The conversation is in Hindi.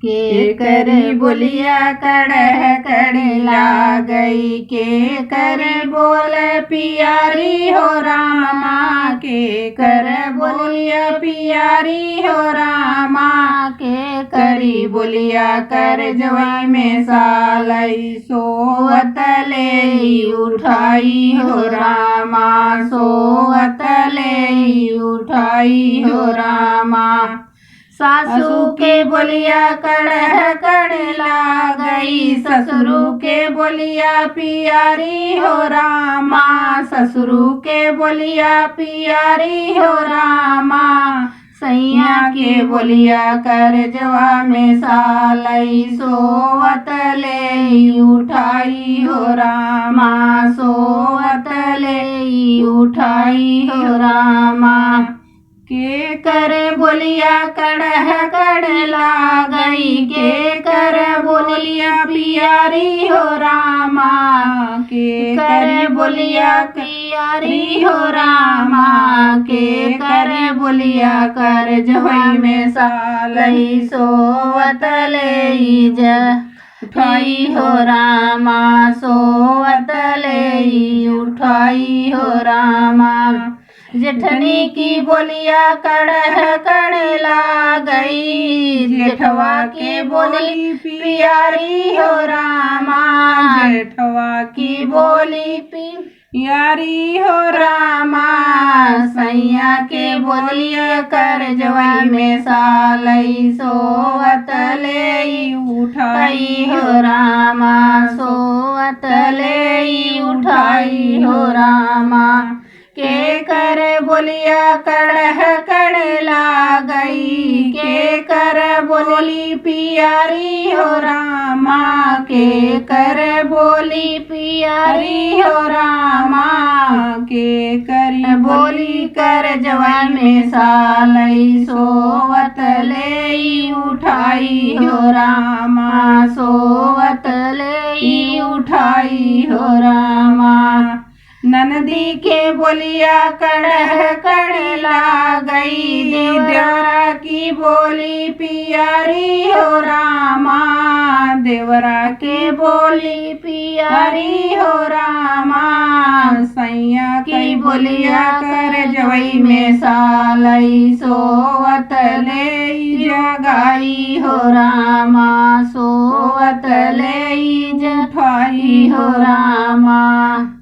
के करे बोलिया कड़ह कड़ला गई, के करे बोल पियारी हो रामा, के कर बोलिया पियारी हो रामा, के करी बोलिया कर जवाई में सालई, सोवत ले उठाई हो रामा, सोवत ले उठाई हो रामा। सासू के बोलिया कड़ह कड़ला गई, ससुरु के बोलिया पियारी हो रामा, ससुरु के बोलिया पियारी हो रामा। सैया के बोलिया कर जवा में सालई, सोवत ले उठाई हो रामा, सोवत ले उठाई हो रामा। के कर बोलिया कड़ह कड़ला गई, के कर बोलिया पियारी हो रामा, के कर बोलिया पियारी हो रामा, के कर बोलिया कर जवाई में सालई, सोवत ले उठाई हो रामा, सोवत ले उठाई हो रामा। जेठनी की बोलिया कड़ह कड़ला गई, जेठवा के बोली पियारी हो रामा, जेठवा की बोली पियारी हो रामा। सैया के बोलिया कर जवाई में सालई, सोवत ले उठाई हो रामा, सोवत ले उठाई हो रामा। के कर बोलिया कड़ह कड़ला गई, के कर बोली पियारी हो रामा, के कर बोली पियारी हो रामा, के कर बोली कर जवाई में सालई, सोवत ले उठाई हो रामा, सोवत ले उठाई हो रामा। ननदी के बोलिया कड़ह कड़ला गई, देवरा की बोली पियारी हो रामा, देवरा के बोली पियारी हो रामा। सैया की बोलिया कर जवाई में सालई, सोवत ले जगाई हो रामा, सोवत ले उठाई हो रामा।